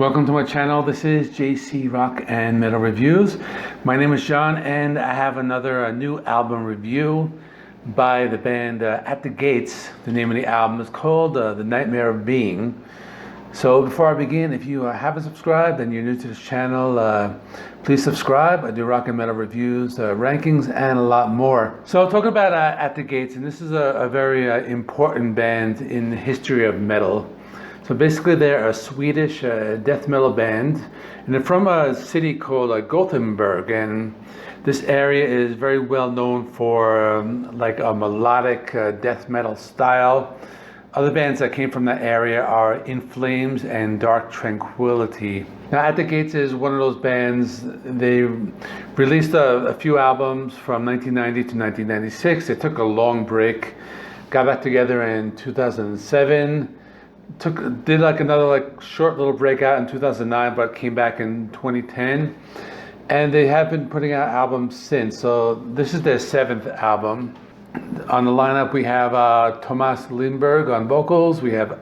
Welcome to my channel. This is JC Rock and Metal Reviews. My name is John and I have another new album review by the band At the Gates. The name of the album is called The Nightmare of Being. So before I begin, if you haven't subscribed and you're new to this channel, please subscribe. I do rock and metal reviews, rankings, and a lot more. So talking about At the Gates, and this is a very important band in the history of metal. So basically they're a Swedish death metal band, and they're from a city called Gothenburg, and this area is very well known for like a melodic death metal style. Other bands that came from that area are In Flames and Dark Tranquillity. Now At the Gates is one of those bands. They released a few albums from 1990 to 1996. They took a long break, got back together in 2007. Did like another short little breakout in 2009, but came back in 2010, and they have been putting out albums since. So this is their 7th album. On the lineup we have Thomas Lindberg on vocals, we have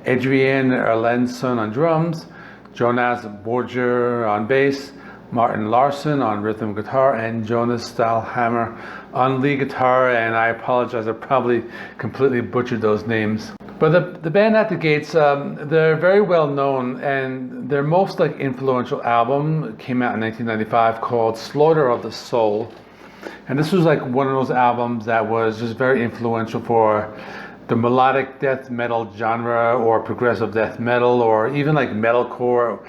Adrian Erlandsson on drums, Jonas Borger on bass, Martin Larsson on rhythm guitar, and Jonas Stahlhammer on lead guitar. And I apologize, I probably completely butchered those names. But the band At the Gates, they're very well known, and their most influential album came out in 1995 called Slaughter of the Soul. And this was one of those albums that was just very influential for the melodic death metal genre, or progressive death metal, or even metalcore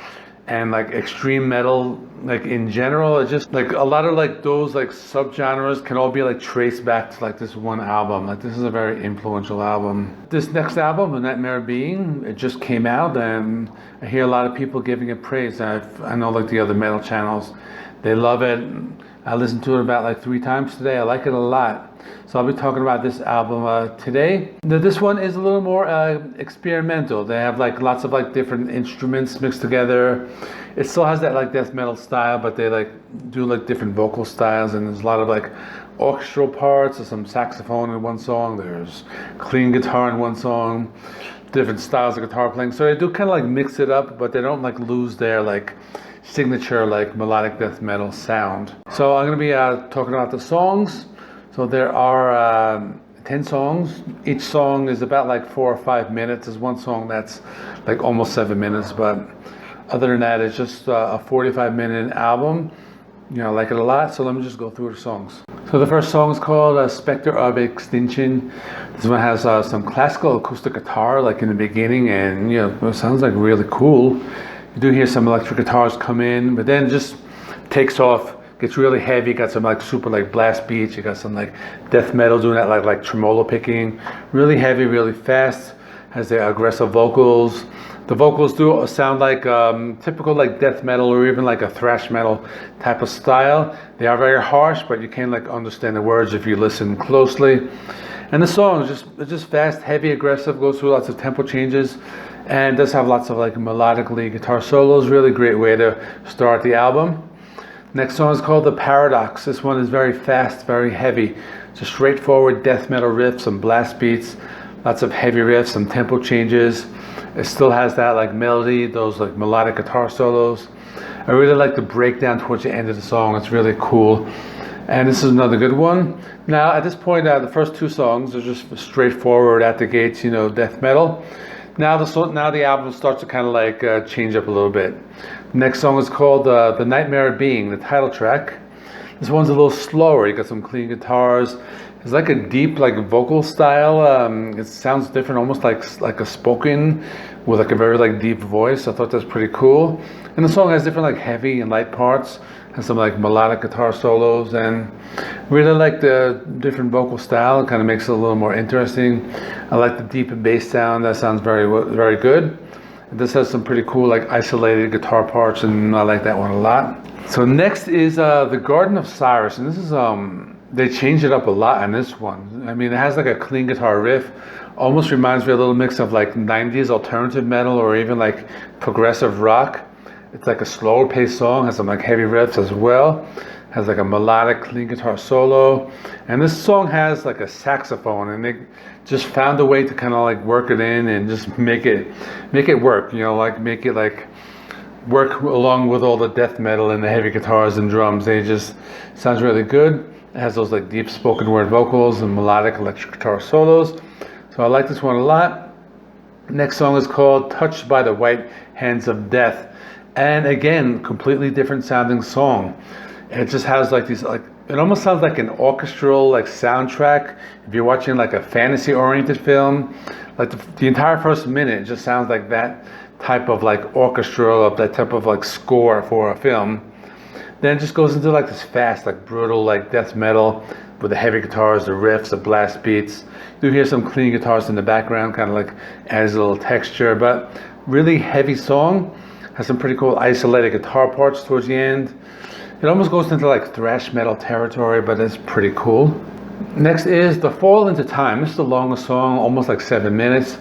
and extreme metal in general. It's just a lot of those subgenres can all be traced back to this one album. This is a very influential album. This next album, The Nightmare of Being, it just came out, and I hear a lot of people giving it praise. I know the other metal channels, they love it. I listened to it about 3 times today. I like it a lot. So I'll be talking about this album today. This one is a little more experimental. They have lots of different instruments mixed together. It still has that death metal style, but they do different vocal styles, and there's a lot of orchestral parts. There's some saxophone in one song. There's clean guitar in one song. Different styles of guitar playing. So they do kind of mix it up, but they don't lose their signature melodic death metal sound. So I'm going to be talking about the songs. So there are 10 songs. Each song is about 4 or 5 minutes. There's one song that's almost 7 minutes, but other than that, it's just a 45-minute album. I like it a lot, so let me just go through the songs. So the first song is called Spectre of Extinction. This one has some classical acoustic guitar in the beginning, and it sounds really cool. You do hear some electric guitars come in, but then it just takes off. Gets really heavy. Got some super blast beats. You got some death metal doing that tremolo picking. Really heavy, really fast. Has the aggressive vocals. The vocals do sound typical death metal, or even a thrash metal type of style. They are very harsh, but you can understand the words if you listen closely. And the song is just fast, heavy, aggressive. Goes through lots of tempo changes, and does have lots of melodic lead guitar solos. Really great way to start the album. Next song is called The Paradox. This one is very fast, very heavy. It's a straightforward death metal riff, some blast beats, lots of heavy riffs, some tempo changes. It still has that melody, those melodic guitar solos. I really like the breakdown towards the end of the song. It's really cool. And this is another good one. Now at this point, the first 2 songs are just straightforward At the Gates, death metal. Now the album starts to kind of change up a little bit. The next song is called The Nightmare of Being, the title track. This one's a little slower. You got some clean guitars. It's a deep vocal style. It sounds different, almost like a spoken with a very deep voice. I thought that's pretty cool. And the song has different heavy and light parts. Has some melodic guitar solos, and really like the different vocal style. It kind of makes it a little more interesting. I like the deep bass sound. That sounds very good. This has some pretty cool isolated guitar parts, and I like that one a lot. So next is the Garden of Cyrus, and this is they changed it up a lot on this one. I mean, it has a clean guitar riff. Almost reminds me of a little mix of 90s alternative metal, or even progressive rock. It's a slower paced song, has some heavy riffs as well. Has a melodic clean guitar solo. And this song has a saxophone, and they just found a way to kind of work it in and just make it work, make it work along with all the death metal and the heavy guitars and drums. They just sounds really good. It has those like deep spoken word vocals and melodic electric guitar solos. So I like this one a lot. Next song is called Touched by the White Hands of Death. And again, completely different sounding song. It just has like these, like, it almost sounds like an orchestral like soundtrack. If you're watching like a fantasy oriented film, like the entire first minute, it just sounds like that type of like orchestral, of that type of like score for a film. Then it just goes into like this fast, like brutal, like death metal with the heavy guitars, the riffs, the blast beats. You hear some clean guitars in the background, kind of like adds a little texture, but really heavy song. Has some pretty cool isolated guitar parts towards the end. It almost goes into like thrash metal territory, but it's pretty cool. Next is the Fallinto Time. This is the longest song, almost like 7 minutes.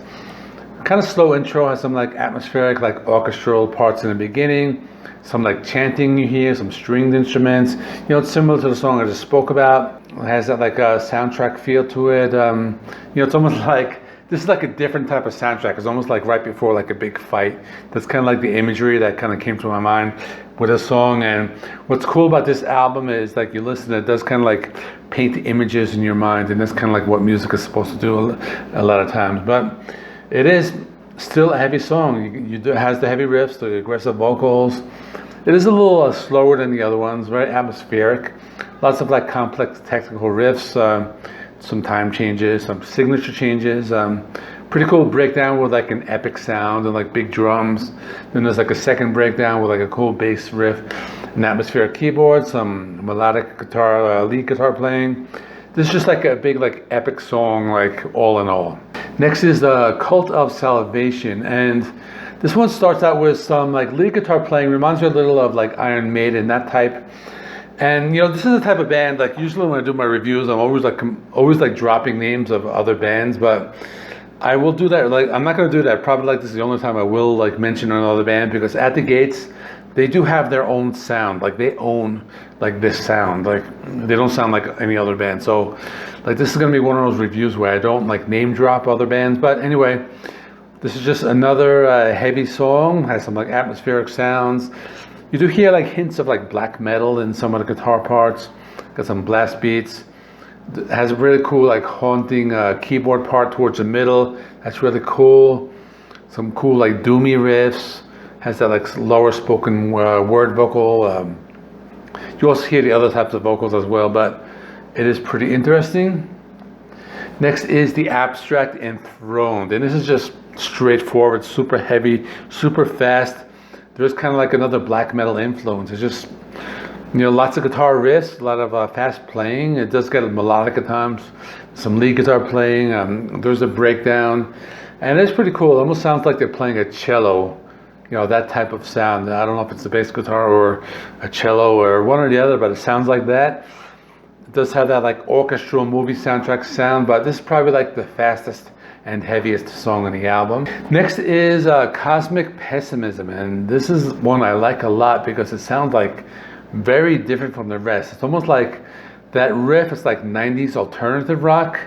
Kind of slow intro, has some like atmospheric, like orchestral parts in the beginning. Some like chanting you hear, some stringed instruments. You know, it's similar to the song I just spoke about. It has that like a soundtrack feel to it. You know, it's almost like, this is like a different type of soundtrack. It's almost like right before like a big fight. That's kind of like the imagery that kind of came to my mind with a song. And what's cool about this album is like you listen, it does kind of like paint images in your mind, and that's kind of like what music is supposed to do a lot of times. But it is still a heavy song. It has the heavy riffs, the aggressive vocals. It is a little slower than the other ones, very atmospheric. Lots of like complex technical riffs, some time changes, some signature changes. Pretty cool breakdown with like an epic sound and like big drums. Then there's like a second breakdown with like a cool bass riff, an atmospheric keyboard, some melodic guitar, lead guitar playing. This is just like a big like epic song, like all in all. Next is the Colt.of Salvation, and this one starts out with some like lead guitar playing. Reminds me a little of like Iron Maiden, that type. And you know, this is the type of band, like usually when I do my reviews, I'm always like dropping names of other bands, but I will do that. Like, I'm not going to do that. Probably like this is the only time I will like mention another band, because at the gates, they do have their own sound. Like they own like this sound. Like they don't sound like any other band. So like this is going to be one of those reviews where I don't like name drop other bands. But anyway, this is just another heavy song. Has some like atmospheric sounds. You do hear like hints of like black metal in some of the guitar parts. Got some blast beats. It has a really cool like haunting keyboard part towards the middle. That's really cool. Some cool like doomy riffs. Has that like lower spoken word vocal. You also hear the other types of vocals as well, but it is pretty interesting. Next is the Abstract Enthroned, and this is just straightforward, super heavy, super fast. There's kind of like another black metal influence. It's just, you know, lots of guitar riffs, a lot of fast playing. It does get melodic at times, some lead guitar playing. There's a breakdown, and it's pretty cool. It almost sounds like they're playing a cello, you know, that type of sound. I don't know if it's a bass guitar or a cello or one or the other, but it sounds like that. It does have that like orchestral movie soundtrack sound, but this is probably like the fastest and heaviest song on the album. Next is Cosmic Pessimism, and this is one I like a lot because it sounds like very different from the rest. It's almost like that riff is like 90s alternative rock,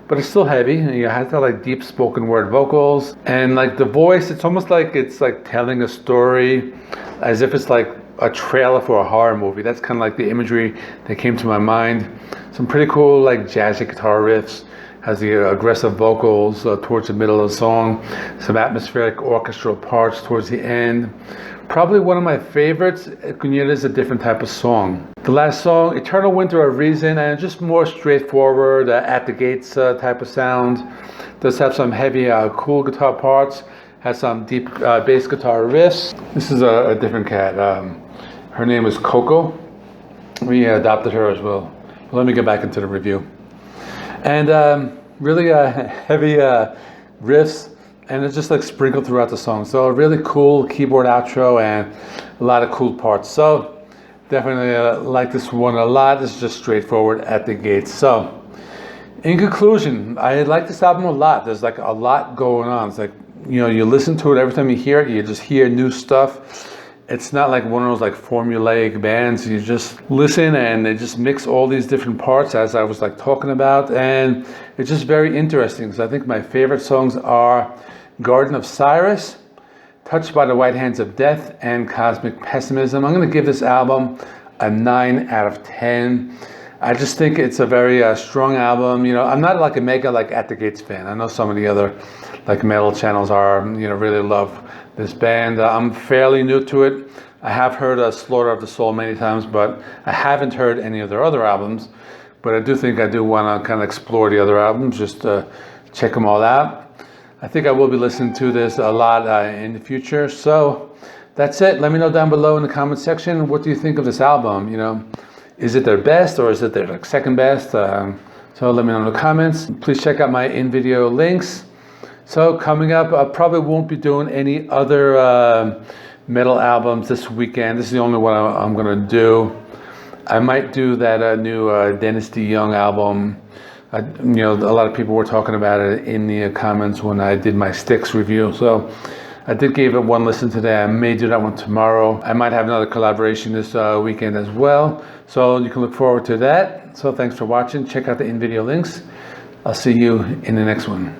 but it's still heavy. You have that like deep spoken word vocals, and like the voice, it's almost like it's like telling a story as if it's like a trailer for a horror movie. That's kind of like the imagery that came to my mind. Some pretty cool like jazzy guitar riffs. Has the aggressive vocals towards the middle of the song, some atmospheric orchestral parts towards the end. Probably one of my favorites. It is a different type of song. The last song, Eternal Winter of Reason, and just more straightforward, at the gates type of sound. Does have some heavy, cool guitar parts. Has some deep bass guitar riffs. This is a different cat. Her name is Coco. We adopted her as well. Let me get back into the review. And really heavy riffs, and it's just like sprinkled throughout the song. So a really cool keyboard outro and a lot of cool parts. So definitely like this one a lot. It's just straightforward at the gates. So in conclusion, I like this album a lot. There's like a lot going on. It's like, you know, you listen to it, every time you hear it, you just hear new stuff. It's not like one of those like formulaic bands. You just listen and they just mix all these different parts, as I was like talking about, and it's just very interesting. So I think my favorite songs are Garden of Cyrus, Touched by the White Hands of Death and Cosmic Pessimism. I'm going to give this album a 9 out of 10. I just think it's a very strong album. You know, I'm not like a mega like At the Gates fan. I know some of the other like metal channels are, you know, really love this band. I'm fairly new to it. I have heard Slaughter of the Soul many times, but I haven't heard any of their other albums. But I do want to kind of explore the other albums, just check them all out. I think I will be listening to this a lot in the future. So that's it. Let me know down below in the comment section, what do you think of this album? You know, is it their best or is it their like second best? So let me know in the comments. Please check out my in-video links. So coming up, I probably won't be doing any other metal albums this weekend. This is the only one I'm gonna do. I might do that new Dennis DeYoung album. You know, a lot of people were talking about it in the comments when I did my Styx review. So I did give it one listen today. I may do that one tomorrow. I might have another collaboration this weekend as well. So you can look forward to that. So thanks for watching. Check out the in-video links. I'll see you in the next one.